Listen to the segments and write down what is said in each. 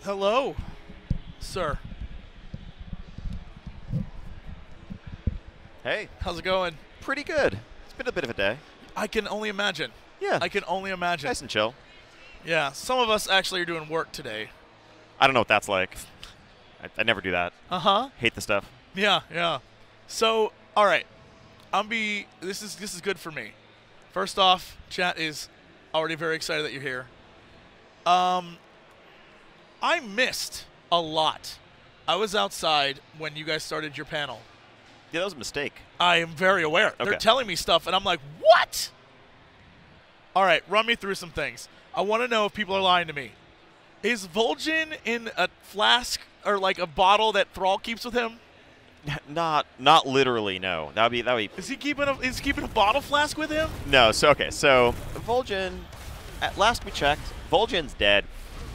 Hello, sir. Hey, How's it going? pretty good. It's been a bit of a day. I can only imagine. Yeah. I can only imagine. Nice and chill. Yeah, some of us actually are doing work today. I don't know what that's like. I never do that. Uh-huh. Hate the stuff. Yeah, yeah. So, all right. This is good for me. First off, chat is already very excited that you're here. I missed a lot. I was outside when you guys started your panel. Yeah, that was a mistake. I am very aware. Okay. They're telling me stuff, and I'm like, what? All right, run me through some things. I want to know if people are lying to me. Is Worgen in a flask or like a bottle that Thrall keeps with him? Not literally, no. That would be Is he keeping a bottle flask with him? No, so Worgen, at last we checked, Vol'jin's dead.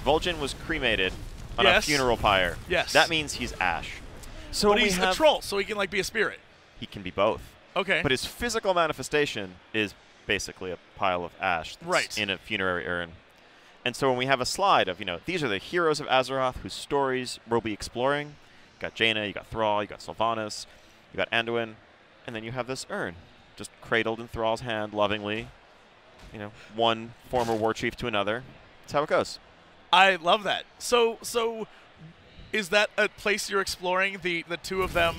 Vol'jin was cremated on a funeral pyre. Yes. That means he's ash. So But he's a troll, so he can like be a spirit. He can be both. Okay. But his physical manifestation is basically a pile of ash that's in a funerary urn. And so when we have a slide of, these are the heroes of Azeroth whose stories we'll be exploring. You got Jaina, you got Thrall, you got Sylvanas, you got Anduin, and then you have this urn just cradled in Thrall's hand lovingly. One former war chief to another. That's how it goes. I love that. So is that a place you're exploring, the two of them,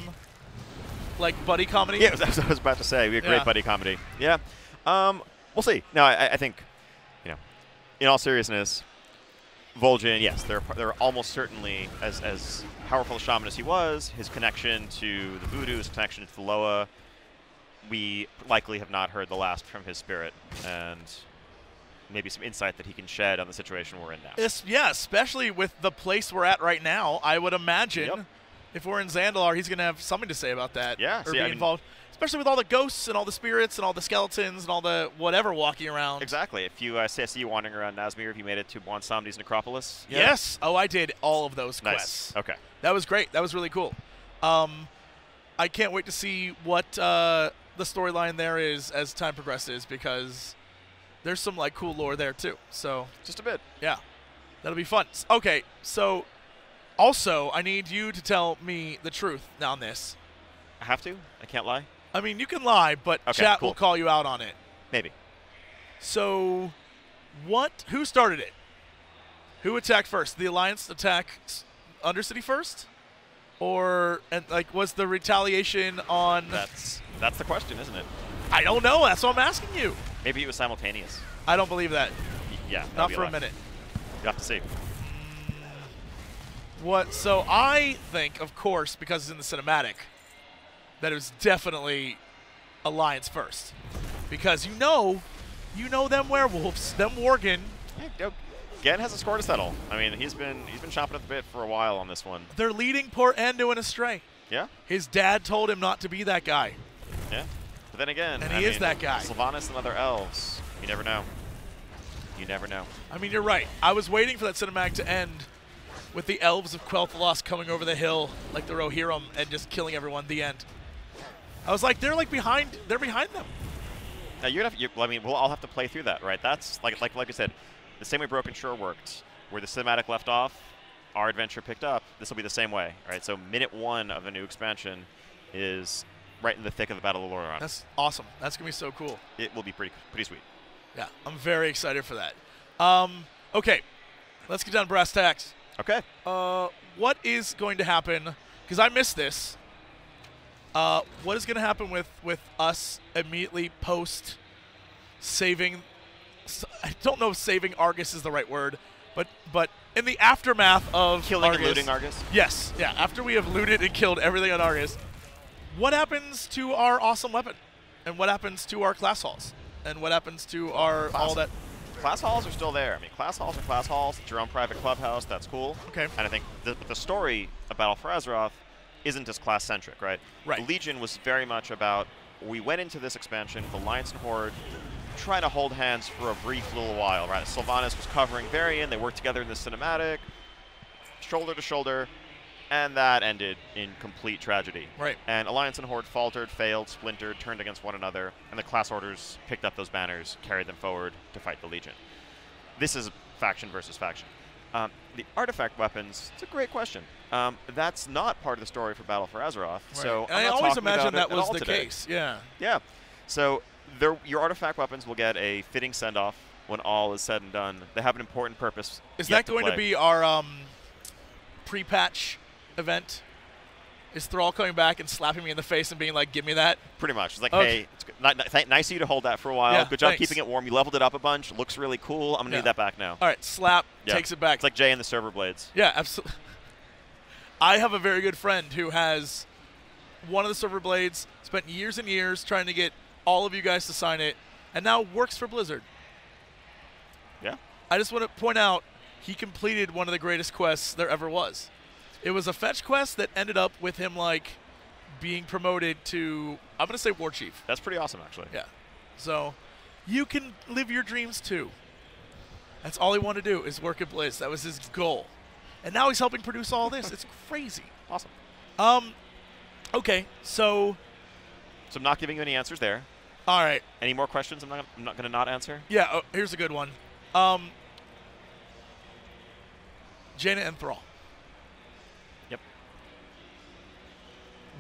like buddy comedy? Yeah, that's what I was about to say. We have great buddy comedy. Yeah. We'll see. No, I think, in all seriousness, Vol'jin, yes, they're almost certainly, as powerful a shaman as he was, his connection to the voodoo, his connection to the Loa, we likely have not heard the last from his spirit, and maybe some insight that he can shed on the situation we're in now. Yeah, especially with the place we're at right now, I would imagine if we're in Zandalar, he's going to have something to say about that. Yeah, or be involved. Especially with all the ghosts and all the spirits and all the skeletons and all the whatever walking around. Exactly. If you I see you wandering around Nazmir, if you made it to Bwansamdi's necropolis. Yeah. Yes. Oh, I did all of those quests. Nice. Okay. That was great. That was really cool. I can't wait to see what the storyline there is as time progresses, because there's some like cool lore there too. So just a bit. Yeah. That'll be fun. Okay. So also, I need you to tell me the truth on this. I have to? I can't lie? I mean, you can lie, but okay, chat cool. will call you out on it. Maybe. So, who started it? Who attacked first? The Alliance attack Undercity first? Or, was the retaliation on... That's the question, isn't it? I don't know. That's what I'm asking you. Maybe it was simultaneous. I don't believe that. Yeah. Not for a minute. You have to see. So I think, of course, because it's in the cinematic, that it was definitely Alliance first, because you know them werewolves, them Worgen. Yeah, Gen has a score to settle. I mean, he's been chomping at the bit for a while on this one. They're leading poor Anduin astray. Yeah. His dad told him not to be that guy. Yeah. But then again, and he is that guy. Sylvanas and other elves. You never know. You never know. I mean, you're right. I was waiting for that cinematic to end with the elves of Quel'Thalas coming over the hill like the Rohirrim and just killing everyone. The end. I was like, they're behind them. Now you're gonna have, I mean, we'll all have to play through that, right? That's like I said, the same way Broken Shore worked, where the cinematic left off, our adventure picked up. This will be the same way, right? So minute 1 of the new expansion is right in the thick of the Battle of Lordaeron. That's awesome. That's gonna be so cool. It will be pretty sweet. Yeah, I'm very excited for that. Okay, let's get down to brass tacks. Okay. What is going to happen? Because I missed this. What is going to happen with us immediately post saving? I don't know if saving Argus is the right word, but in the aftermath of killing Argus, and looting Argus. Yes, yeah. After we have looted and killed everything on Argus, what happens to our awesome weapon, and what happens to our class halls, and what happens to our all that? Class halls are still there. I mean, class halls are class halls. It's your own private clubhouse. That's cool. Okay. And I think the story of Battle for Azeroth isn't as class-centric, right? Right. The Legion was very much about, we went into this expansion with Alliance and Horde trying to hold hands for a brief little while, right? Sylvanas was covering Varian. They worked together in the cinematic, shoulder to shoulder, and that ended in complete tragedy. Right. And Alliance and Horde faltered, failed, splintered, turned against one another, and the class orders picked up those banners, carried them forward to fight the Legion. This is faction versus faction. The artifact weapons, it's a great question. That's not part of the story for Battle for Azeroth. Right. So I always imagined that was the case. Yeah. Yeah. So your artifact weapons will get a fitting send-off when all is said and done. They have an important purpose. Is that going to be our pre-patch event? Is Thrall coming back and slapping me in the face and being like, give me that? Pretty much. It's like, okay. hey, it's good. Nice of you to hold that for a while. Yeah, good job thanks. keeping it warm. You leveled it up a bunch. Looks really cool. I'm going to need that back now. All right, slap, takes it back. It's like Jay and the server blades. Yeah, absolutely. I have a very good friend who has one of the server blades, spent years and years trying to get all of you guys to sign it, and now works for Blizzard. Yeah. I just want to point out he completed one of the greatest quests there ever was. It was a fetch quest that ended up with him, like, being promoted to, I'm going to say War Chief. That's pretty awesome, actually. Yeah. So you can live your dreams, too. That's all he wanted to do is work at Blizz. That was his goal. And now he's helping produce all this. It's crazy. Awesome. Okay, so I'm not giving you any answers there. All right. Any more questions I'm not going to not answer? Yeah, here's a good one. Jaina and Thrall. Yep.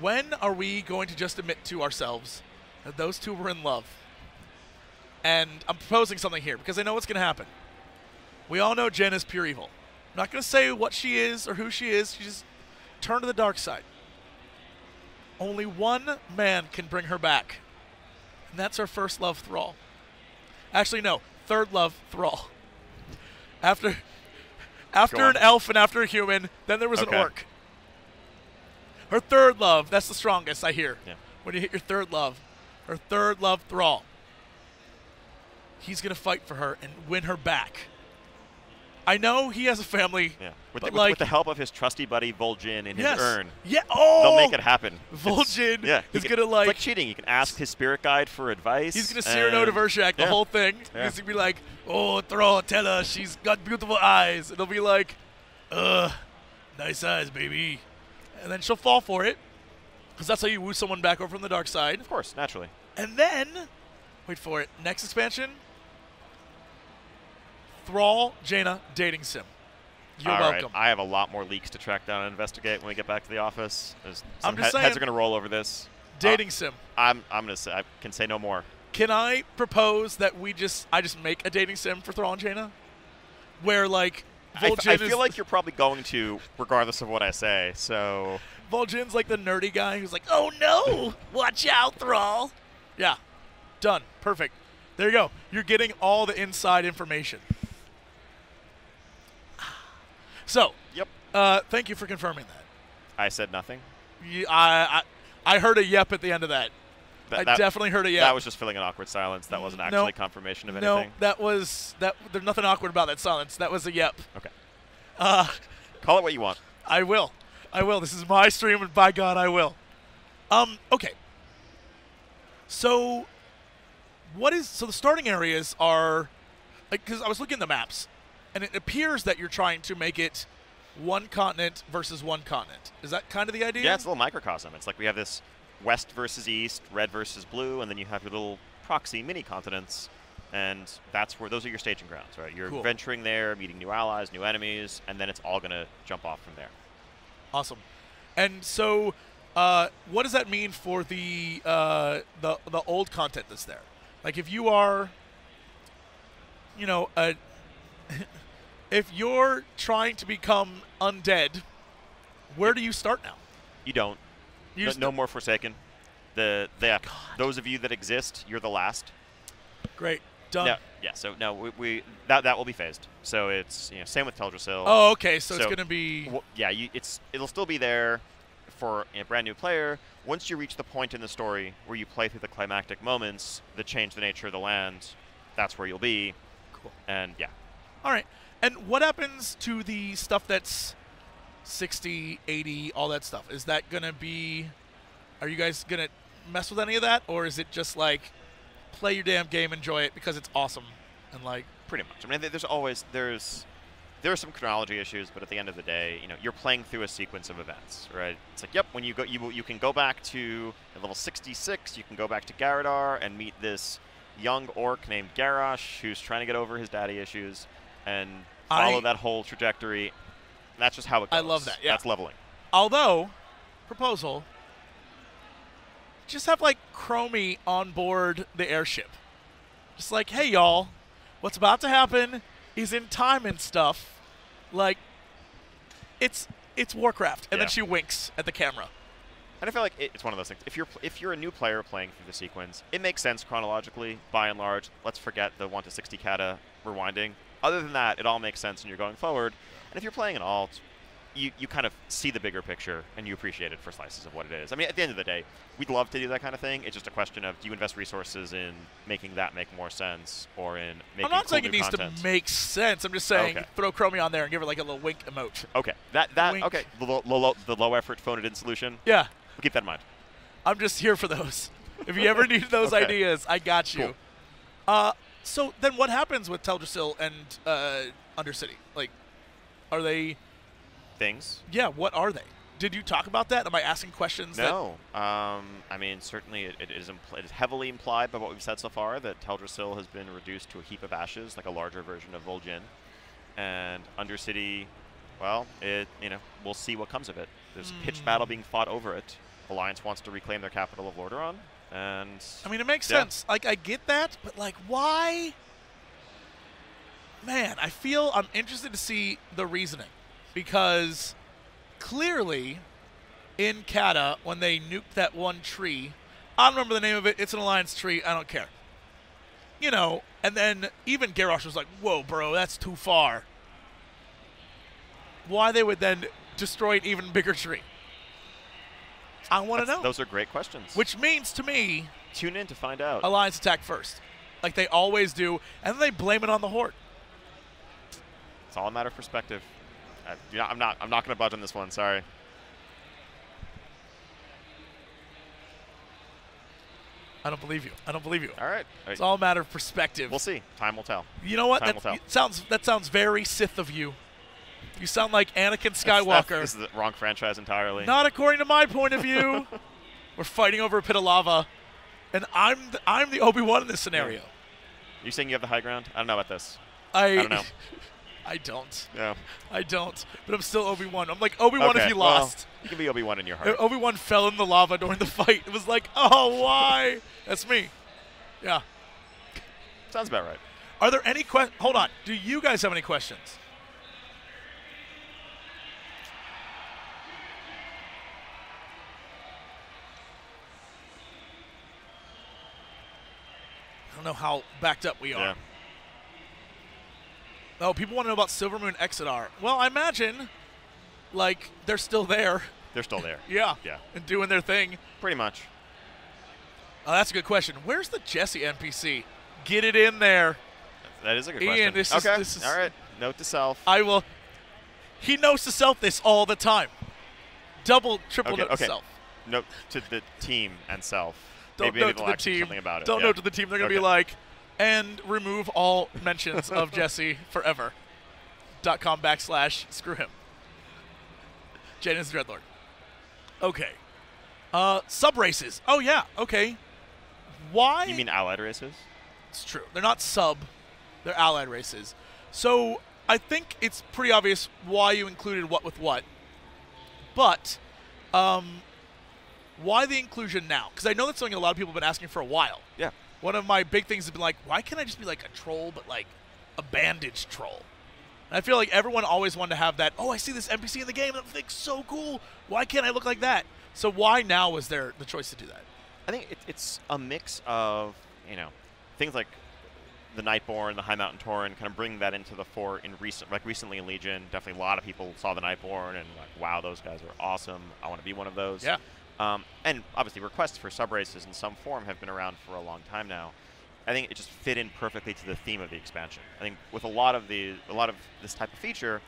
When are we going to just admit to ourselves that those two were in love? And I'm proposing something here because I know what's going to happen. We all know Jaina's pure evil. I'm not going to say what she is or who she is. She just turned to the dark side. Only one man can bring her back, and that's our first love, Thrall. Actually, no, third love, Thrall. After an elf and after a human, then there was an orc. Her third love, that's the strongest, I hear. Yeah. When you hit your third love. Her third love, Thrall. He's going to fight for her and win her back. I know he has a family. Yeah. With the help of his trusty buddy Vol'jin in his urn. Yeah. Oh. They'll make it happen. Vol'jin is going to It's like cheating. You can ask his spirit guide for advice. He's going to Cyrano de Bergerac the whole thing. Yeah. He's going to be like, oh, Thrall, tell her she's got beautiful eyes. And he'll be like, nice eyes, baby. And then she'll fall for it. Because that's how you woo someone back over from the dark side. Of course, naturally. And then, wait for it, next expansion, Thrall, Jaina, dating sim. You're welcome. I have a lot more leaks to track down and investigate when we get back to the office. I'm just saying. Heads are going to roll over this. Dating sim. I'm going to say, I can say no more. Can I propose that I just make a dating sim for Thrall and Jaina? Where, like, Vol'jin I feel like you're probably going to, regardless of what I say, so... Vol'jin's like the nerdy guy who's like, oh no, watch out, Thrall. Yeah, done. Perfect. There you go. You're getting all the inside information. So, yep. Thank you for confirming that. I said nothing. I heard a yep at the end of that. I definitely heard a yep. That was just filling an awkward silence. That wasn't actually confirmation of anything. No, there's nothing awkward about that silence. That was a yep. Okay. Call it what you want. I will. This is my stream, and by God, I will. Okay. So, so the starting areas are, like, because I was looking at the maps, and it appears that you're trying to make it one continent versus one continent. Is that kind of the idea? Yeah, it's a little microcosm. It's like we have this west versus east, red versus blue, and then you have your little proxy mini-continents, and those are your staging grounds, right? You're venturing there, meeting new allies, new enemies, and then it's all going to jump off from there. Awesome. And so, what does that mean for the old content that's there? Like, if you are, if you're trying to become undead, where do you start now? You don't. No more Forsaken. Those of you that exist, you're the last. Great. Done. No, yeah. So no, that will be phased. So it's same with Teldrassil. Oh, okay. So it's going to be. Yeah. It'll still be there for a brand new player. Once you reach the point in the story where you play through the climactic moments that change the nature of the land, that's where you'll be. Cool. And yeah. All right. And what happens to the stuff that's 60, 80, all that stuff? Is that going to be... Are you guys going to mess with any of that? Or is it just like, play your damn game, enjoy it, because it's awesome? And like... Pretty much. I mean, there are some chronology issues, but at the end of the day, you're playing through a sequence of events, right? It's like, yep, when you go, you can go back to level 66, you can go back to Garadar and meet this young orc named Garrosh who's trying to get over his daddy issues, and follow that whole trajectory. That's just how it goes. I love that, yeah. That's leveling. Although, proposal, just have, like, Chromie on board the airship. Just like, hey, y'all, what's about to happen is in time and stuff. Like, it's Warcraft. And then she winks at the camera. And I feel like it's one of those things. If you're a new player playing through the sequence, it makes sense chronologically, by and large. Let's forget the 1 to 60 kata rewinding. Other than that, it all makes sense when you're going forward. And if you're playing an alt, you kind of see the bigger picture and you appreciate it for slices of what it is. I mean, at the end of the day, we'd love to do that kind of thing. It's just a question of, do you invest resources in making that make more sense or in making I'm not cool saying it new needs content? to make sense. I'm just saying throw Chromie on there and give her like a little wink emote. Okay. Okay. The low effort phone it in solution. Yeah. We'll keep that in mind. I'm just here for those. If you ever need those ideas, I got you. Cool. So then what happens with Teldrassil and Undercity? Like, are they things? Yeah, what are they? Did you talk about that? Am I asking questions? No. I mean, certainly it is heavily implied by what we've said so far that Teldrassil has been reduced to a heap of ashes, like a larger version of Vol'jin. And Undercity, well, we'll see what comes of it. There's a pitched battle being fought over it. Alliance wants to reclaim their capital of Lordaeron. And I mean, it makes sense. Like, I get that, but, like, why? Man, I'm interested to see the reasoning. Because clearly in Kata, when they nuked that one tree, I don't remember the name of it. It's an Alliance tree. I don't care. You know, and then even Garrosh was like, whoa, bro, that's too far. Why they would then destroy an even bigger tree? I want to know. Those are great questions. Which means to me, tune in to find out. Alliance attack first, like they always do, and then they blame it on the Horde. It's all a matter of perspective. I'm not going to budge on this one. Sorry. I don't believe you. I don't believe you. All right. It's all a matter of perspective. We'll see. Time will tell. You know what? That sounds very Sith of you. You sound like Anakin Skywalker. This is the wrong franchise entirely. Not according to my point of view. We're fighting over a pit of lava, and I'm the Obi-Wan in this scenario. You saying you have the high ground? I don't know about this. I don't know. I don't. Yeah. I don't. But I'm still Obi-Wan. I'm like Obi-Wan if he lost. You can be Obi-Wan in your heart. Obi-Wan fell in the lava during the fight. It was like, oh, why? That's me. Yeah. Sounds about right. Are there any questions? Hold on. Do you guys have any questions? I don't know how backed up we are. Yeah. Oh, people want to know about Silvermoon Exodar. Well, I imagine, like, they're still there. They're still there. Yeah. Yeah. And doing their thing. Pretty much. Oh, that's a good question. Where's the Jesse NPC? Get it in there. That is a good Ian, question. This is all right. Note to self. I will. He knows to self this all the time. Double, triple note to self. Note to the team and self. Don't Maybe note to the team. Something about it. Don't note to the team. They're going to be like, and remove all mentions of Jesse forever. .com/screw him. Janus Dreadlord. Okay. Sub races. Oh, yeah. Okay. Why? You mean allied races? It's true. They're not sub. They're allied races. So I think it's pretty obvious why you included what with what. But why the inclusion now? Because I know that's something a lot of people have been asking for a while. Yeah. One of my big things has been like, why can't I just be like a troll, but like a bandaged troll? And I feel like everyone always wanted to have that, oh, I see this NPC in the game, and I'm like, so cool. Why can't I look like that? So why now was there the choice to do that? I think it's a mix of, things like the Nightborn, the High Mountain Tauren, kind of bringing that into the fore in recently in Legion. Definitely a lot of people saw the Nightborn and like, wow, those guys are awesome. I want to be one of those. Yeah. And obviously requests for sub-races in some form have been around for a long time now. I think it just fit in perfectly to the theme of the expansion. I think with a lot of this type of feature,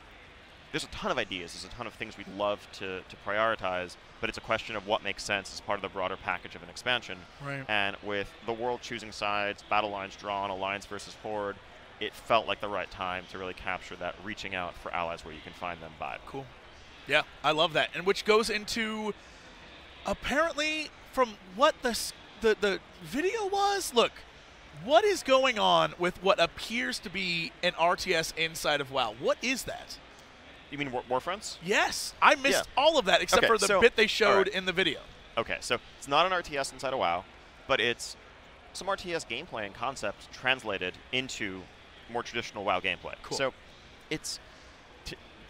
there's a ton of ideas. There's a ton of things we'd love to prioritize, but it's a question of what makes sense as part of the broader package of an expansion. Right. And with the world choosing sides, battle lines drawn, Alliance versus Horde, it felt like the right time to really capture that reaching out for allies where you can find them vibe. Cool. Yeah, I love that. And which goes into, apparently, from what the video was, look, What is going on with what appears to be an RTS inside of WoW? What is that? You mean Warfronts? Yes. I missed all of that except for the bit they showed in the video. Okay, so it's not an RTS inside of WoW, but it's some RTS gameplay and concepts translated into more traditional WoW gameplay. Cool. So it's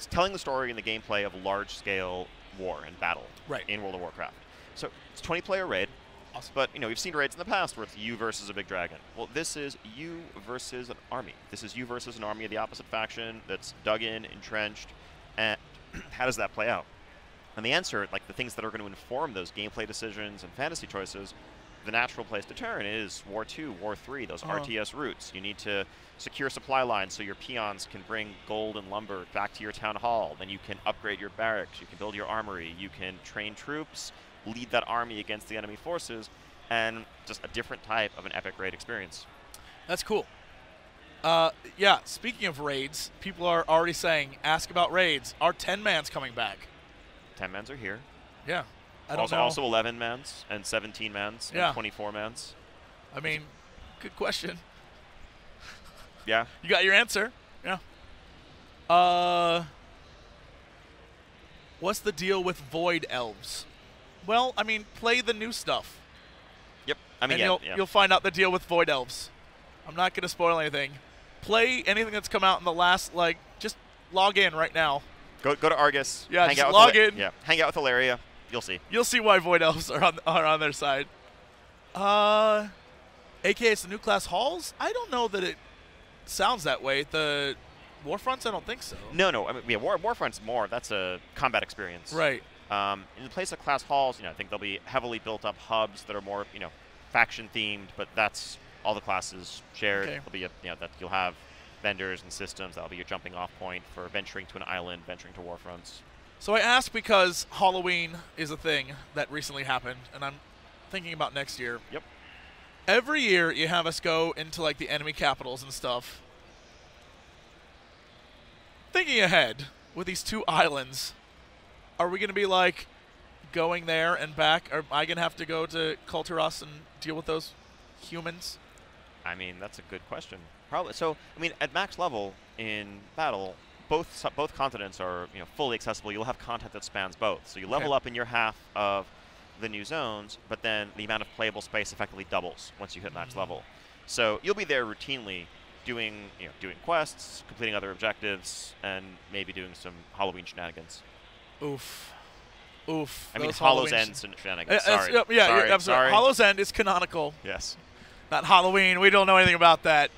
telling the story and the gameplay of large-scale war and battle in World of Warcraft. So it's a 20-player raid. Awesome. But, you know, we've seen raids in the past where it's you versus a big dragon. Well, this is you versus an army. This is you versus an army of the opposite faction that's dug in, entrenched. And how does that play out? And the answer, like the things that are going to inform those gameplay decisions and fantasy choices, the natural place to turn is War 2, War 3, those RTS routes. You need to secure supply lines so your peons can bring gold and lumber back to your town hall. Then you can upgrade your barracks. You can build your armory. You can train troops, lead that army against the enemy forces, and just a different type of an epic raid experience. That's cool. Yeah, speaking of raids, people are already saying, ask about raids. Our 10-man's coming back. 10-mans are here. Yeah. I don't know. Also 11-mans and 17-mans and 24-mans. I mean, good question. Yeah. You got your answer. Yeah. What's the deal with Void Elves? Well, I mean, play the new stuff. Yep. I mean, and you'll find out the deal with Void Elves. I'm not going to spoil anything. Play anything that's come out in the last, just log in right now. Go to Argus. Yeah, hang just out log with in. Yeah, hang out with Ilaria. You'll see. You'll see why Void Elves are on their side. AKA it's the new class halls? I don't know that it sounds that way. The Warfronts, I don't think so. No. I mean, yeah, Warfronts more. That's a combat experience. Right. In the place of class halls, I think there'll be heavily built up hubs that are more, faction themed, but that's all the classes shared. Okay. There'll be that you'll have vendors and systems. That'll be your jumping off point for venturing to an island, venturing to Warfronts. So I ask because Halloween is a thing that recently happened, and I'm thinking about next year. Yep. Every year you have us go into the enemy capitals and stuff. Thinking ahead with these 2 islands, are we going to be going there and back? Am I going to have to go to Kulturas and deal with those humans? I mean, that's a good question. Probably. So, I mean, at max level in battle, both continents are fully accessible. You'll have content that spans both. So you level up in your half of the new zones, but then the amount of playable space effectively doubles once you hit max level. So you'll be there routinely doing quests, completing other objectives, and maybe doing some Halloween shenanigans. Oof. I mean, Hollow's End shenanigans. Sorry. Sorry. Hollow's End is canonical. Yes. Not Halloween. We don't know anything about that.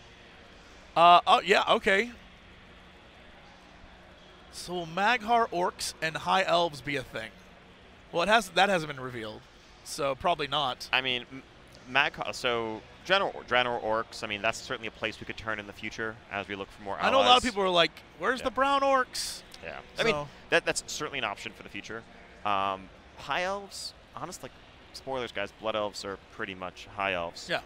Yeah, okay. So will Mag'har orcs and high elves be a thing? Well, that hasn't been revealed, so probably not. I mean, so Draenor orcs, I mean, that's certainly a place we could turn in the future as we look for more allies. I know a lot of people are like, where's the brown orcs? Yeah. So. I mean, that's certainly an option for the future. High elves, honestly, spoilers, guys, blood elves are pretty much high elves. Yeah.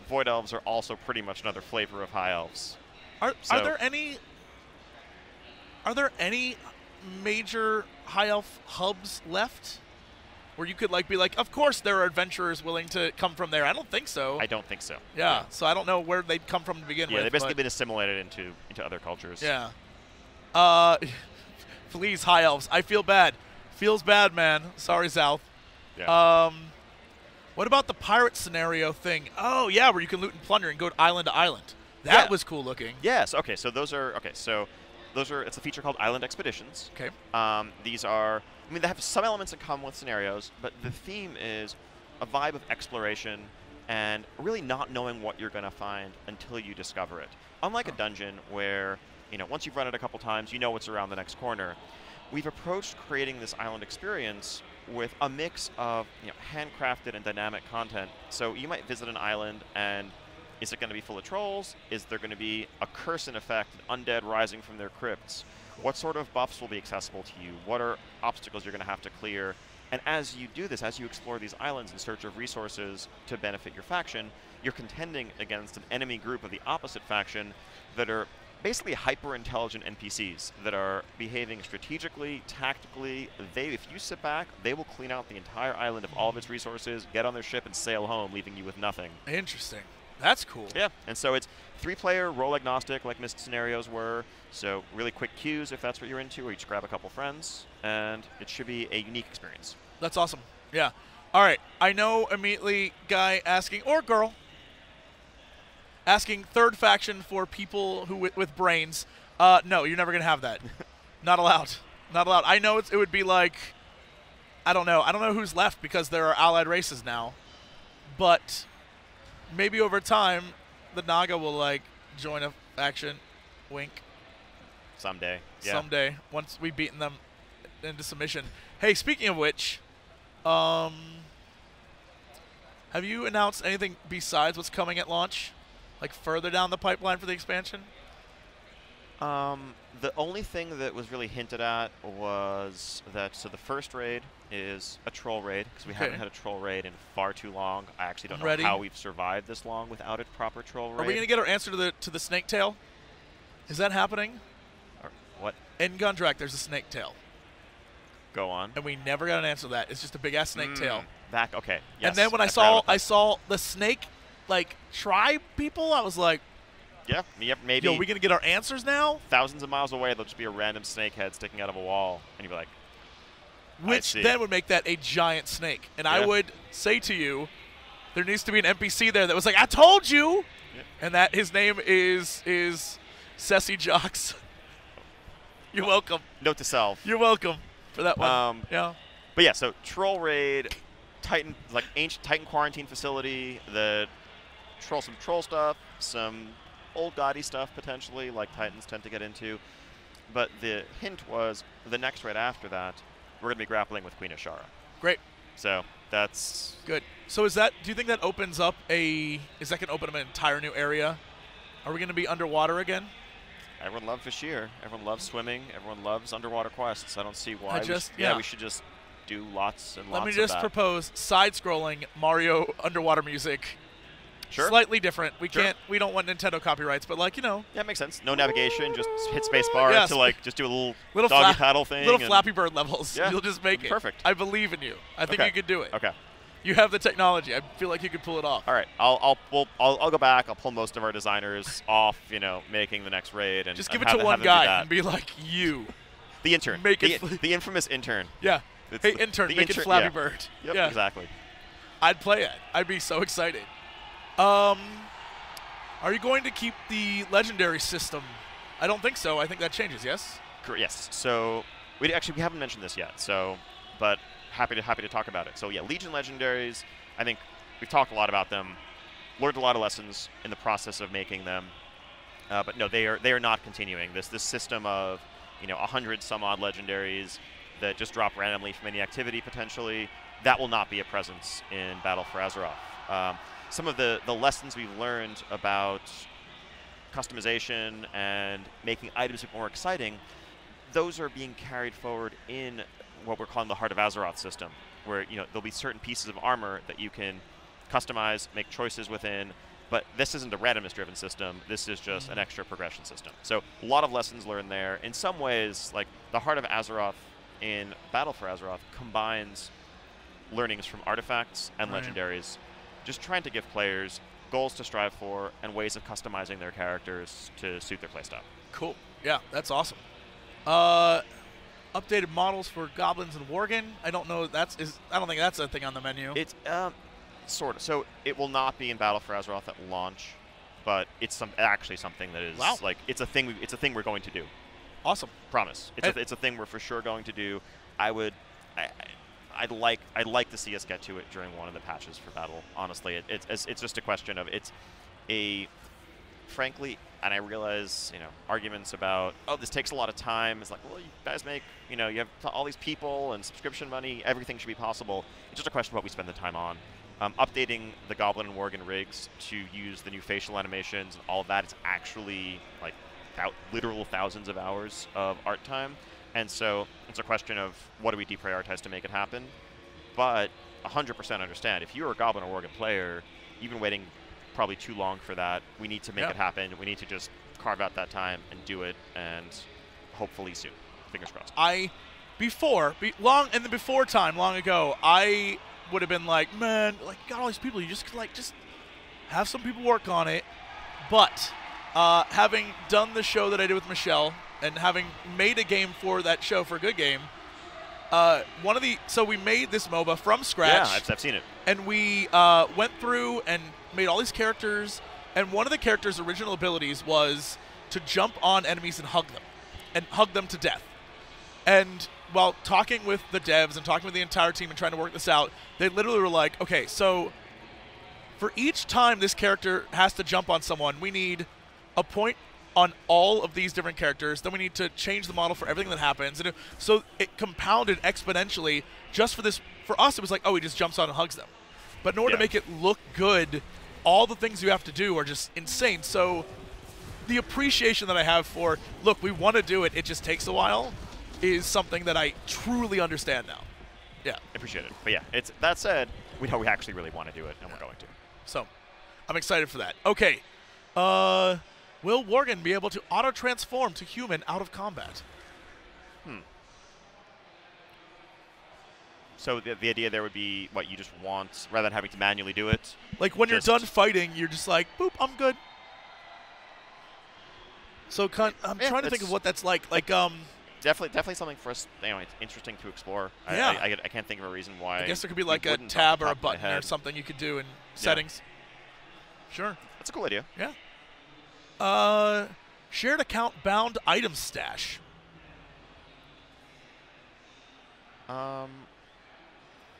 Void elves are also pretty much another flavor of high elves. Are there any major high elf hubs left where you could be of course there are adventurers willing to come from there? I don't think so. I don't think so. Yeah. So I don't know where they'd come from to begin with. Yeah, they've basically been assimilated into other cultures. Yeah. Please, high elves. I feel bad. Feels bad, man. Sorry, South. Yeah. What about the pirate scenario thing? Oh, yeah, where you can loot and plunder and go island to island. That was cool looking. Yes. Okay. So those are it's a feature called Island Expeditions. Okay. These are, I mean, they have some elements in common with scenarios, but the theme is a vibe of exploration and really not knowing what you're going to find until you discover it. Unlike a dungeon where, once you've run it a couple times, you know what's around the next corner. We've approached creating this island experience with a mix of handcrafted and dynamic content. So you might visit an island and is it going to be full of trolls? Is there going to be a curse in effect, undead rising from their crypts? What sort of buffs will be accessible to you? What are obstacles you're going to have to clear? And as you do this, as you explore these islands in search of resources to benefit your faction, you're contending against an enemy group of the opposite faction that are basically hyper-intelligent NPCs that are behaving strategically, tactically. If you sit back, they will clean out the entire island of all of its resources, get on their ship, and sail home, leaving you with nothing. Interesting. That's cool. Yeah, and so it's 3-player, role agnostic, like Mist Scenarios were. So really quick queues if that's what you're into, or you just grab a couple friends, and it should be a unique experience. That's awesome. Yeah. All right. I know immediately guy asking, or girl, asking third faction for people who with brains. No, you're never going to have that. Not allowed. Not allowed. I know it would be like, I don't know. I don't know who's left because there are allied races now. But maybe over time, the Naga will, like, join a faction. Wink. Someday. Yeah. Someday, once we've beaten them into submission. Hey, speaking of which, have you announced anything besides what's coming at launch? Like further down the pipeline for the expansion? The only thing that was really hinted at was that, so the first raid is a troll raid, because we haven't had a troll raid in far too long. I actually don't know how we've survived this long without a proper troll raid. Are we going to get our answer to the snake tail? Is that happening? Or what? In Gundrak, there's a snake tail. Go on. And we never got an answer to that. It's just a big-ass snake tail. Okay. Yes, and then when I saw the snake, like, tribe people, I was like, yeah, maybe. Yo, are we going to get our answers now? Thousands of miles away, there'll just be a random snake head sticking out of a wall, and you'd be like, which then would make that a giant snake. And I would say to you, there needs to be an NPC there that was like, I told you! Yeah. And that his name is Ceci Jocks. You're welcome. Note to self. You're welcome for that one. Yeah. But yeah, so Troll Raid, Titan, like ancient Titan quarantine facility, some troll stuff, some old gaudy stuff potentially, like Titans tend to get into. But the hint was the next raid after that, we're going to be grappling with Queen Ashara. Great. So that's good. So is that? Do you think that opens up is that going to open up an entire new area? Are we going to be underwater again? Everyone loves Vashir. Everyone loves swimming. Everyone loves underwater quests. I don't see why. We should just do lots and lots of that. Let me just propose side-scrolling Mario underwater music. Sure. Slightly different. We don't want Nintendo copyrights, but like, Yeah, it makes sense. No navigation, just hit space bar to like just do a little doggy paddle thing. Little Flappy Bird levels. Yeah, you'll just make it. Perfect. I believe in you. I think you could do it. Okay. You have the technology. I feel like you could pull it off. All right. I'll go back. I'll pull most of our designers off, making the next raid and just give it to one guy and be like, you. The intern. Make the infamous intern. Yeah. Hey, intern, make it Flappy Bird. Yep, yeah. Exactly. I'd play it. I'd be so excited. Are you going to keep the Legendary system? I don't think so. I think that changes, yes? Yes. So we haven't mentioned this yet. But happy to talk about it. So yeah, Legion Legendaries, I think we've talked a lot about them, learned a lot of lessons in the process of making them. But no, they are not continuing. This system of 100 some odd Legendaries that just drop randomly from any activity potentially, that will not be a presence in Battle for Azeroth. Some of the lessons we've learned about customization and making items more exciting, those are being carried forward in what we're calling the Heart of Azeroth system, where there'll be certain pieces of armor that you can customize, make choices within, but this isn't a randomness-driven system. This is just an extra progression system. So a lot of lessons learned there. In some ways, like the Heart of Azeroth in Battle for Azeroth combines learnings from artifacts and legendaries, just trying to give players goals to strive for and ways of customizing their characters to suit their playstyle. Cool. Yeah, that's awesome. Updated models for Goblins and Worgen. I don't know. I don't think that's a thing on the menu. It's sort of. So it will not be in Battle for Azeroth at launch, but it's actually something that is like it's a thing. It's a thing we're going to do. Awesome. Promise. It's a thing we're for sure going to do. I'd like to see us get to it during one of the patches for Battle. Honestly, it's just a question of frankly, and I realize arguments about this takes a lot of time. It's like, well, you guys make you have all these people and subscription money. Everything should be possible. It's just a question of what we spend the time on. Updating the Goblin and Worgen rigs to use the new facial animations and all of that is actually like literal thousands of hours of art time. And so it's a question of what do we deprioritize to make it happen. But 100% understand, if you're a Goblin or Worgen player, you've been waiting probably too long for that. We need to make it happen. We need to just carve out that time and do it, and hopefully soon. Fingers crossed. Long ago, I would have been like, man, like you got all these people, you just have some people work on it, but having done the show that I did with Michelle and having made a game for that show for a good game, so we made this MOBA from scratch. Yeah, I've seen it. And we went through and made all these characters, and one of the characters' original abilities was to jump on enemies and hug them to death. And while talking with the devs and talking with the entire team and trying to work this out, they literally were like, okay, so for each time this character has to jump on someone, we need a point on all of these different characters. Then we need to change the model for everything that happens. And so it compounded exponentially just for this. For us, it was like, oh, he just jumps on and hugs them. But in order to make it look good, all the things you have to do are just insane. So the appreciation that I have for, look, we want to do it, it just takes a while, is something that I truly understand now. Yeah. I appreciate it. But yeah, that said, we know we actually really want to do it, and we're going to. So I'm excited for that. Okay. Will Worgen be able to auto-transform to human out of combat? So the idea there would be, what, you just want, rather than having to manually do it? Like when you're done fighting, you're just like, boop, I'm good. So I'm trying to think of what that's like. Like, definitely something for us. You know, it's interesting to explore. Yeah. I can't think of a reason why. I guess there could be like a tab or a button or something you could do in settings. Sure. That's a cool idea. Yeah. Shared account bound item stash.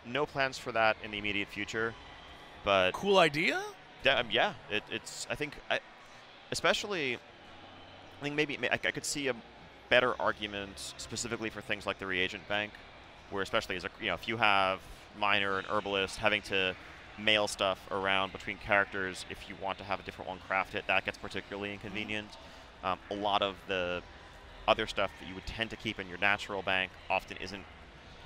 No plans for that in the immediate future, but cool idea. Yeah, it's. I think, especially, I think maybe I could see a better argument specifically for things like the reagent bank, where especially as if you have miner and herbalist having to mail stuff around between characters, if you want to have a different one crafted, that gets particularly inconvenient. A lot of the other stuff that you would tend to keep in your natural bank often isn't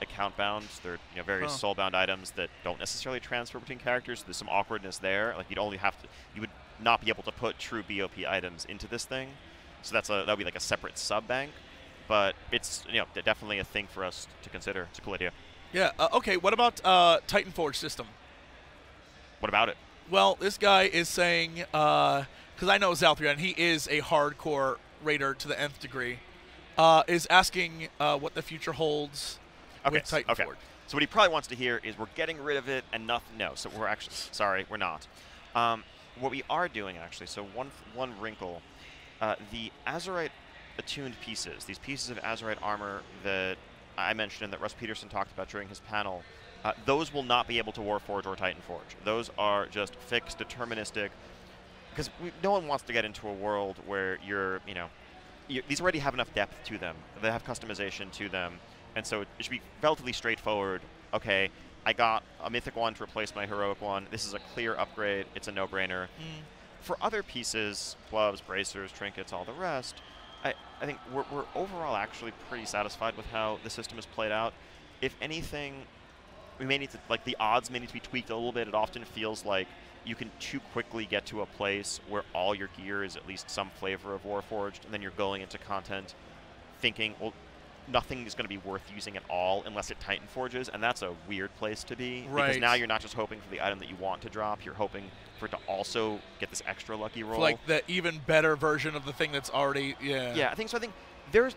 account bound. They're various soul bound items that don't necessarily transfer between characters. There's some awkwardness there. Like you would not be able to put true BOP items into this thing. So that would be like a separate sub bank. But it's definitely a thing for us to consider. It's a cool idea. Yeah. Okay. What about Titan Forge system? What about it? Well, this guy is saying, because I know Zalthrian, he is a hardcore raider to the nth degree, is asking what the future holds with Titan Forge. So what he probably wants to hear is we're getting rid of it and nothing. No, so we're actually, sorry, we're not. What we are doing, actually, so one wrinkle, the Azerite attuned pieces, these pieces of Azerite armor that I mentioned and that Russ Peterson talked about during his panel, those will not be able to Warforge or Titan Forge. Those are just fixed, deterministic, because no one wants to get into a world where these already have enough depth to them. They have customization to them, and so it should be relatively straightforward. Okay, I got a Mythic one to replace my Heroic one. This is a clear upgrade. It's a no-brainer. For other pieces, gloves, bracers, trinkets, all the rest, I think we're overall actually pretty satisfied with how the system is played out. If anything, we may need to, the odds may need to be tweaked a little bit. It often feels like you can too quickly get to a place where all your gear is at least some flavor of Warforged, and then you're going into content thinking, well, nothing is going to be worth using at all unless it Titan Forges, and that's a weird place to be. Right. Because now you're not just hoping for the item that you want to drop, you're hoping for it to also get this extra lucky roll. Like the even better version of the thing that's already, Yeah, I think so. I think there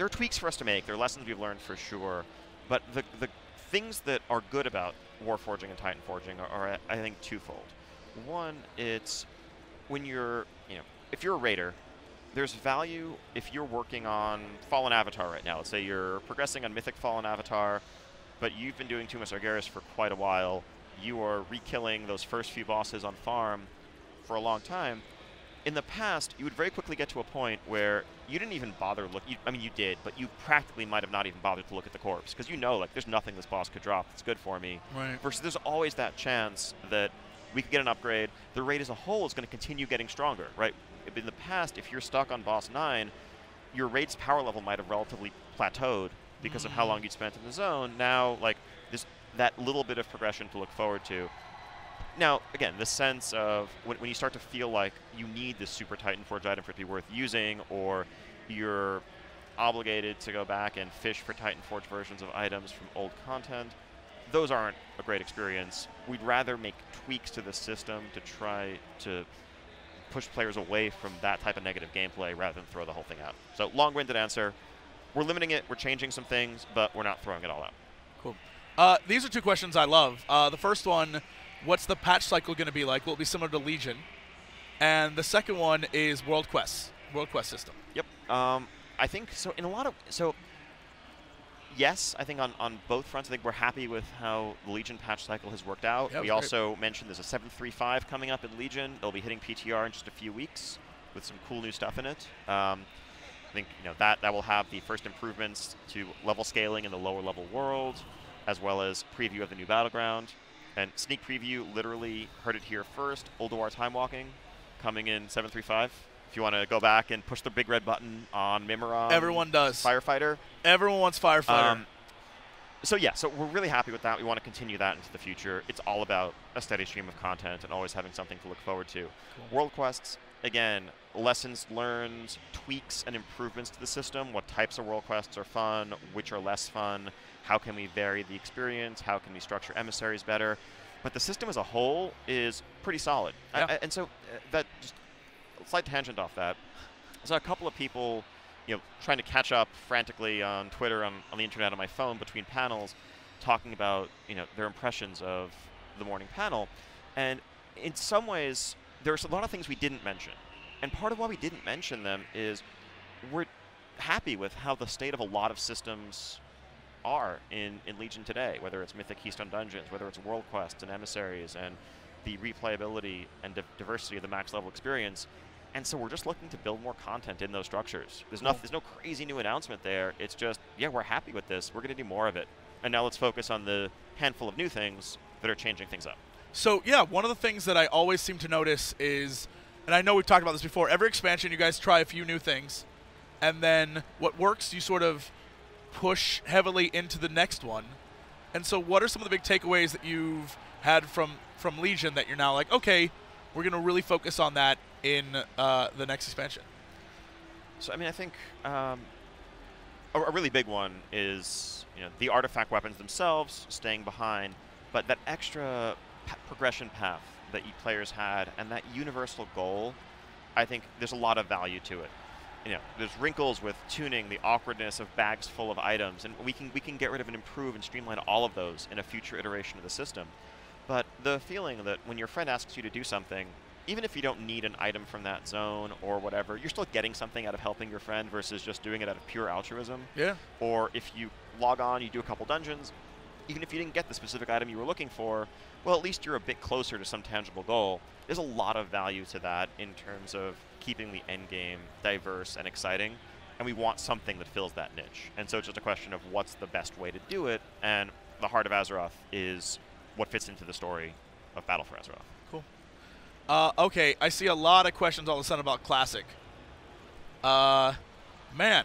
are tweaks for us to make. There are lessons we've learned for sure. But the things that are good about Warforging and Titan Forging are I think, twofold. One, it's when you're, if you're a raider, there's value if you're working on Fallen Avatar right now. Let's say you're progressing on Mythic Fallen Avatar, but you've been doing Tumas Argeris for quite a while. You are re-killing those first few bosses on farm for a long time. In the past, you would very quickly get to a point where you didn't even bother looking. I mean, you did, but you practically might have not even bothered to look at the corpse because there's nothing this boss could drop that's good for me. Right. Versus there's always that chance that we could get an upgrade. The raid as a whole is going to continue getting stronger, right? In the past, if you're stuck on boss 9, your raid's power level might have relatively plateaued because of how long you'd spent in the zone. Now, there's that little bit of progression to look forward to. Now, again, the sense of when you start to feel like you need this super Titan Forge item for it to be worth using, or you're obligated to go back and fish for Titan Forge versions of items from old content, those aren't a great experience. We'd rather make tweaks to the system to try to push players away from that type of negative gameplay rather than throw the whole thing out. So long-winded answer. We're limiting it. We're changing some things, but we're not throwing it all out. Cool. These are two questions I love. The first one, what's the patch cycle going to be like? Will it be similar to Legion? And the second one is World Quest system. Yep. I think so. Yes, I think on both fronts, I think we're happy with how the Legion patch cycle has worked out. Yeah, we also mentioned there's a 7.3.5 coming up in Legion. They'll be hitting PTR in just a few weeks with some cool new stuff in it. I think that will have the first improvements to level scaling in the lower level world, as well as preview of the new battleground. And sneak preview, literally heard it here first, Ulduar Time Walking, coming in 7.3.5. If you want to go back and push the big red button on Mimiron. Everyone does. Firefighter. Everyone wants Firefighter. So we're really happy with that. We want to continue that into the future. It's all about a steady stream of content and always having something to look forward to. Cool. World Quests, again, lessons learned, tweaks and improvements to the system. What types of World Quests are fun, which are less fun, how can we vary the experience, how can we structure emissaries better. But the system as a whole is pretty solid. Yeah. And so that just a slight tangent off that. So a couple of people trying to catch up frantically on Twitter, on the internet, on my phone between panels, talking about their impressions of the morning panel. And in some ways, there's a lot of things we didn't mention. And part of why we didn't mention them is we're happy with how the state of a lot of systems are in Legion today, whether it's Mythic Keystone Dungeons, whether it's World Quests and Emissaries, and the replayability and diversity of the max level experience. And so we're just looking to build more content in those structures. There's no crazy new announcement there. It's just, we're happy with this. We're going to do more of it. And now let's focus on the handful of new things that are changing things up. So, one of the things that I always seem to notice is, and I know we've talked about this before, every expansion you guys try a few new things, and then what works you sort of push heavily into the next one. And so what are some of the big takeaways that you've had from Legion that you're now like, okay, we're going to really focus on that in the next expansion? So, I think a really big one is the artifact weapons themselves staying behind, but that extra progression path that players had and that universal goal, I think there's a lot of value to it. There's wrinkles with tuning, the awkwardness of bags full of items, and we can get rid of and improve and streamline all of those in a future iteration of the system. But the feeling that when your friend asks you to do something, even if you don't need an item from that zone or whatever, you're still getting something out of helping your friend versus just doing it out of pure altruism. Yeah. Or if you log on, you do a couple dungeons, even if you didn't get the specific item you were looking for, well, at least you're a bit closer to some tangible goal. There's a lot of value to that in terms of keeping the end game diverse and exciting, and we want something that fills that niche. And so it's just a question of what's the best way to do it, and the heart of Azeroth is what fits into the story of Battle for Azeroth. Cool. Okay, I see a lot of questions all of a sudden about Classic. Man,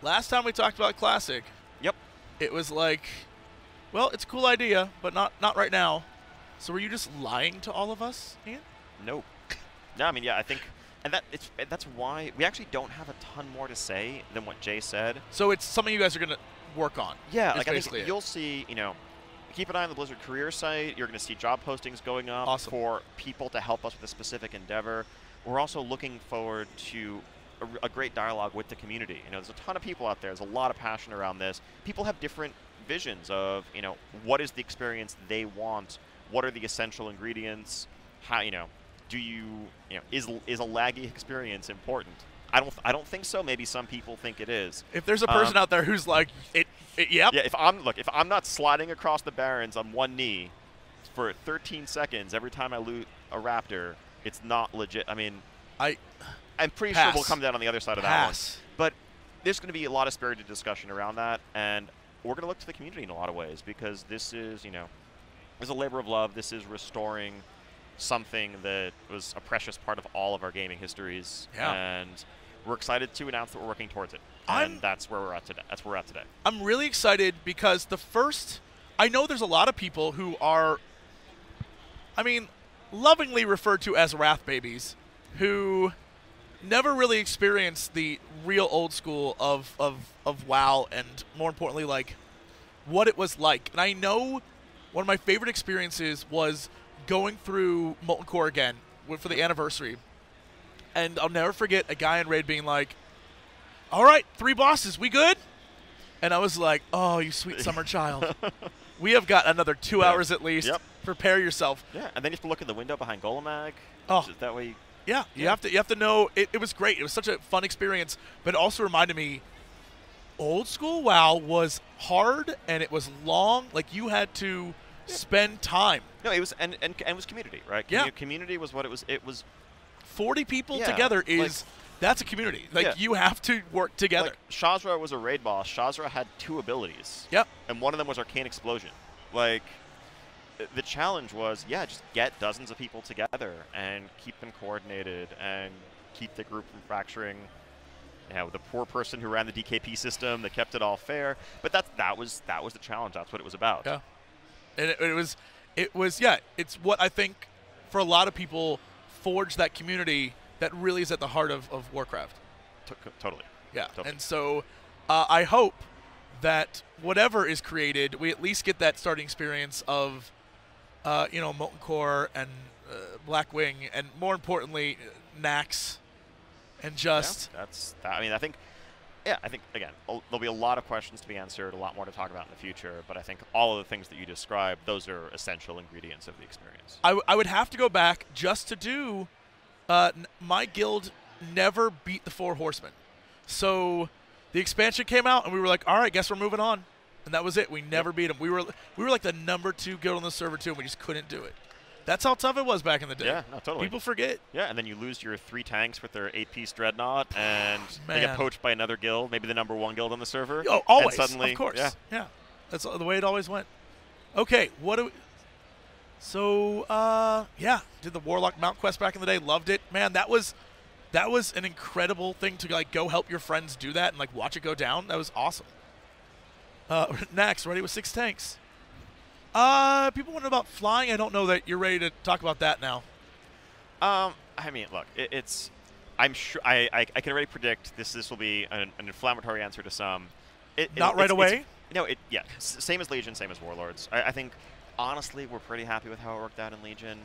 last time we talked about Classic, yep, it was like, well, it's a cool idea, but not right now. So were you just lying to all of us, Ian? No. No, I think, and that's why we actually don't have a ton more to say than what Jay said. So it's something you guys are going to work on. Yeah, I think you'll see, keep an eye on the Blizzard career site. You're going to see job postings going up for people to help us with a specific endeavor. We're also looking forward to a great dialogue with the community. There's a ton of people out there. There's a lot of passion around this. People have different visions of, what is the experience they want? What are the essential ingredients? How, do is a laggy experience important? I don't think so. Maybe some people think it is. If there's a person out there who's like, yep. Yeah, if I'm not sliding across the Barrens on one knee for 13 seconds every time I loot a raptor, it's not legit. I'm pretty sure we'll come down on the other side of that one. But there's going to be a lot of spirited discussion around that, and we're going to look to the community in a lot of ways, because this is, there's a labor of love. This is restoring something that was a precious part of all of our gaming histories. Yeah. And we're excited to announce that we're working towards it. And that's where we're at today. I'm really excited because I know there's a lot of people who are, lovingly referred to as Wrath babies, who never really experienced the real old school of WoW, and more importantly, like, what it was like. And I know one of my favorite experiences was going through Molten Core again for the anniversary. And I'll never forget a guy in Raid being like, all right, 3 bosses, we good? And I was like, oh, you sweet summer child. We have got another 2 hours at least. Yep. Prepare yourself. Yeah, and then you have to look in the window behind Golemag. Oh. That way. Yeah, you have to know. It was great. It was such a fun experience, but it also reminded me, old school WoW was hard and it was long. Like you had to spend time. No, it was and it was community, right? Community was what it was. It was 40 people together is that's a community. Like you have to work together. Like Shazra was a raid boss. Shazra had 2 abilities. Yep. And one of them was Arcane Explosion. Like the challenge was, just get dozens of people together and keep them coordinated and keep the group from fracturing. The poor person who ran the DKP system that kept it all fair. But that was the challenge. That's what it was about. Yeah. And it was it's what I think for a lot of people forged that community that really is at the heart of Warcraft. Totally. Yeah. Totally. And so I hope that whatever is created, we at least get that starting experience of Molten Core and Blackwing, and more importantly, Nax, and just. I think again, there'll be a lot of questions to be answered, a lot more to talk about in the future. But I think all of the things that you described, those are essential ingredients of the experience. I would have to go back just to do. My guild never beat the 4 Horsemen, so the expansion came out, and we were like, all right, guess we're moving on. And that was it. We never beat them. We were like the number 2 guild on the server too, and we just couldn't do it. That's how tough it was back in the day. Yeah, no, totally. People forget. Yeah, and then you lose your 3 tanks with their 8-piece dreadnought, and they get poached by another guild, maybe the number 1 guild on the server. Oh, always. And suddenly, of course. Yeah. That's the way it always went. Okay, what do we? So, did the Warlock Mount quest back in the day. Loved it, man. That was an incredible thing to like go help your friends do that and like watch it go down. That was awesome. Next, ready with 6 tanks. People wonder about flying. I don't know that you're ready to talk about that now. I mean, look, it's. I'm sure I can already predict this will be an inflammatory answer to some. Not right away. Same as Legion, same as Warlords. I think honestly we're pretty happy with how it worked out in Legion.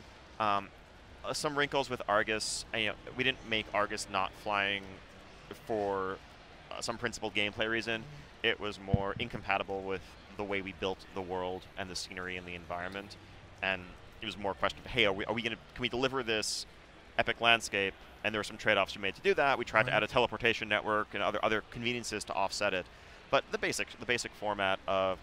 Some wrinkles with Argus. We didn't make Argus not flying for some principled gameplay reason. It was more incompatible with the way we built the world and the scenery and the environment, and it was more a question of, hey, can we deliver this epic landscape? And there were some trade-offs we made to do that. We tried to add a teleportation network and other conveniences to offset it, but the basic format of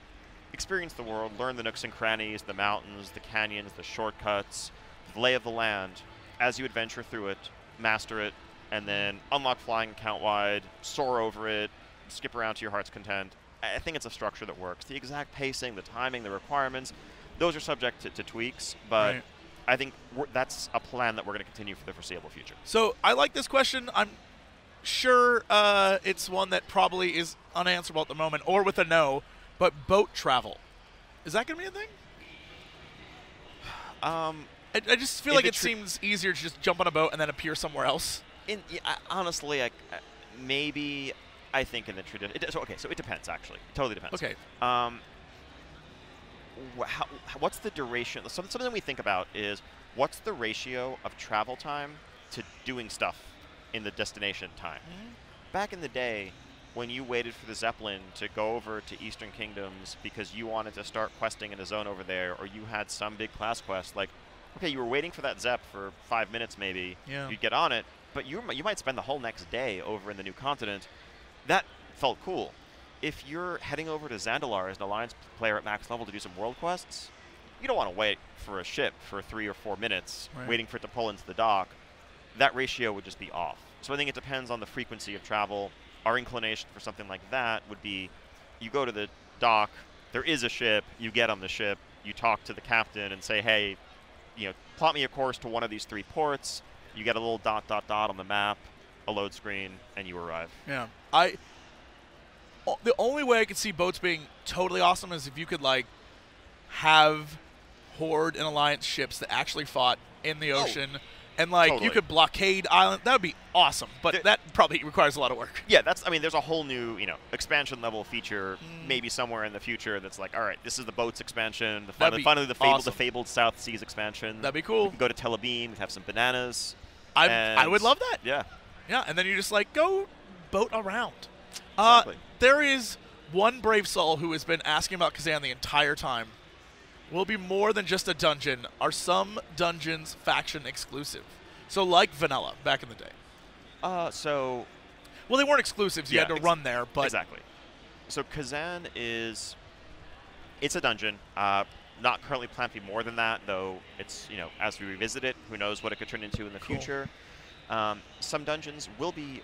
experience the world, learn the nooks and crannies, the mountains, the canyons, the shortcuts, the lay of the land, as you adventure through it, master it, and then unlock flying account-wide, soar over it, skip around to your heart's content. I think it's a structure that works. The exact pacing, the timing, the requirements, those are subject to tweaks, but I think that's a plan that we're going to continue for the foreseeable future. So I like this question. I'm sure it's one that probably is unanswerable at the moment, or with a no, but boat travel. Is that going to be a thing? I just feel like it seems easier to just jump on a boat and then appear somewhere else. Honestly, maybe... I think in the tradition. So it depends, actually. It totally depends. Okay. What's the duration? Something we think about is what's the ratio of travel time to doing stuff in the destination time? Back in the day, when you waited for the Zeppelin to go over to Eastern Kingdoms because you wanted to start questing in a zone over there, or you had some big class quest, like, okay, you were waiting for that Zepp for 5 minutes maybe. Yeah. You'd get on it, but you might spend the whole next day over in the new continent. That felt cool. If you're heading over to Zandalar as an Alliance player at max level to do some world quests, you don't want to wait for a ship for 3 or 4 minutes waiting for it to pull into the dock. That ratio would just be off. So I think it depends on the frequency of travel. Our inclination for something like that would be you go to the dock, there is a ship, you get on the ship, you talk to the captain and say, hey, plot me a course to one of these 3 ports. You get a little ... on the map, a load screen, and you arrive. Yeah. The only way I could see boats being totally awesome is if you could have Horde and Alliance ships that actually fought in the ocean And, like, Totally. you could blockade island. That would be awesome. But that probably requires a lot of work. Yeah, I mean, there's a whole new, expansion level feature maybe somewhere in the future that's like, all right, this is the boats expansion, finally the Fabled South Seas expansion. That'd be cool. We can go to Tel Aviv, have some bananas. I would love that. Yeah. Yeah, and then you just, like, go boat around. Exactly. There is one brave soul who has been asking about Kazan the entire time. Will it be more than just a dungeon? Are some dungeons faction exclusive? So like vanilla back in the day. Well, they weren't exclusives. You had to run there, but exactly. So Kazan it's a dungeon. Not currently planned to be more than that, though. It's as we revisit it, who knows what it could turn into in the future. Some dungeons will be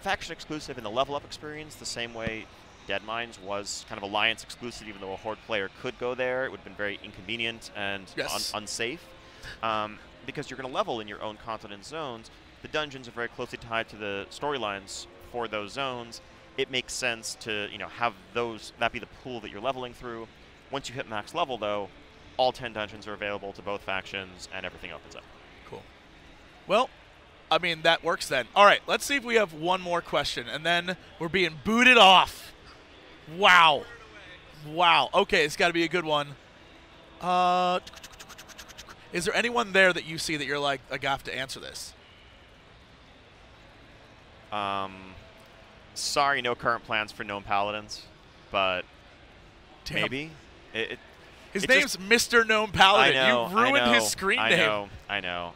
faction exclusive in the level up experience, the same way Dead Mines was kind of Alliance exclusive, even though a Horde player could go there. It would have been very inconvenient and unsafe. Because you're going to level in your own continent zones, the dungeons are very closely tied to the storylines for those zones. It makes sense to have that be the pool that you're leveling through. Once you hit max level, though, all 10 dungeons are available to both factions, and everything opens up. Cool. Well, I mean, that works then. All right, let's see if we have one more question, and then we're being booted off. Wow. Wow. Okay, it's got to be a good one. Is there anyone there that you see that you're like, I have to answer this? Sorry, no current plans for Gnome Paladins, but maybe. His name's Mr. Gnome Paladin. You ruined his screen name. I know.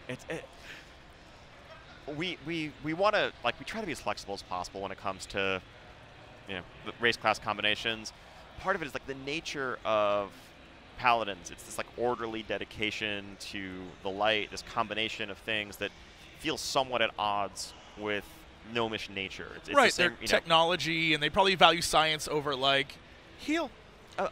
We want to, we try to be as flexible as possible when it comes to, the race class combinations. Part of it is, the nature of Paladins. It's this, orderly dedication to the light, this combination of things that feels somewhat at odds with gnomish nature. It's right, the same, their technology, and they probably value science over, heal.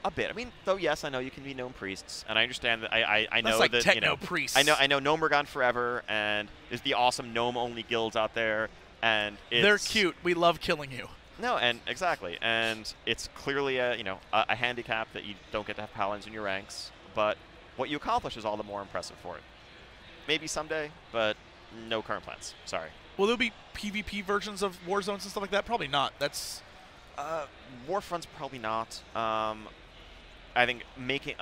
A bit. I mean, though, yes, I know you can be gnome priests, and I understand that. I know that techno priests. I know Gnome are gone forever, and there's the awesome gnome-only guilds out there, and they're cute. We love killing you. No, and exactly, and it's clearly a handicap that you don't get to have paladins in your ranks, but what you accomplish is all the more impressive for it. Maybe someday, but no current plans. Sorry. Will there be PvP versions of Warzones and stuff like that? Probably not. That's Warfront's probably not. I think making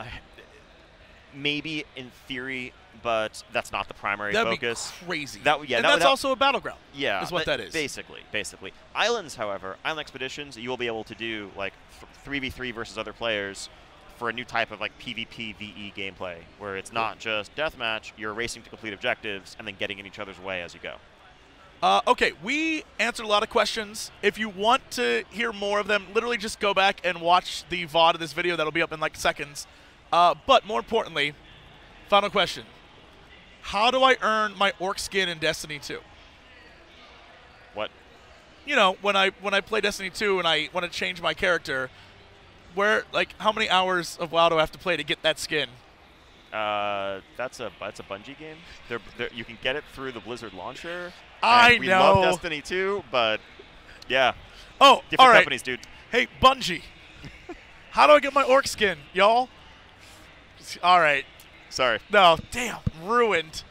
maybe in theory, but that's not the primary focus. That'd be crazy. And that's also a battleground. Yeah, is what that is. Basically. Islands, however, island expeditions, you will be able to do 3v3 versus other players for a new type of PvP VE gameplay, where it's not just deathmatch. You're racing to complete objectives and then getting in each other's way as you go. Okay, we answered a lot of questions. If you want to hear more of them, literally just go back and watch the VOD of this video. That'll be up in seconds. But more importantly, final question. How do I earn my orc skin in Destiny 2? What? When I play Destiny 2 and I want to change my character, how many hours of WoW do I have to play to get that skin? That's a Bungie game. You can get it through the Blizzard launcher. We know. Love Destiny 2, but yeah. Oh, different all right. companies, dude. Hey, Bungie. How do I get my orc skin, y'all? All right. Sorry. No, damn, ruined.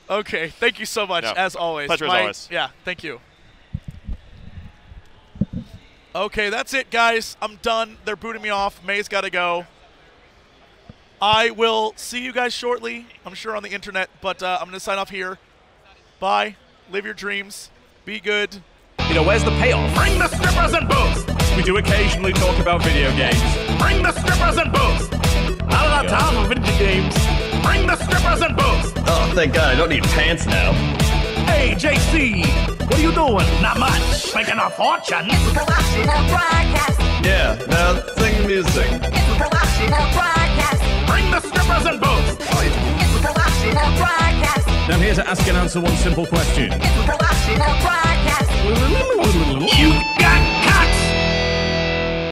Okay, thank you so much, as always. Pleasure as always. Yeah, thank you. Okay, that's it, guys. I'm done. They're booting me off. Mei's got to go. I will see you guys shortly, I'm sure, on the internet, but I'm going to sign off here. Bye. Live your dreams. Be good. Where's the payoff? Bring the strippers and booze! We do occasionally talk about video games. Bring the strippers and booze! Out of time for video games. Bring the strippers and booze! Oh, thank God, I don't need pants now. Hey, JC! What are you doing? Not much. Making a fortune. It's a production of broadcast. Yeah, now sing music. It's a production of broadcast. Bring the strippers and booze! It's a production of broadcast. I'm here to ask and answer one simple question. It's a production of broadcast.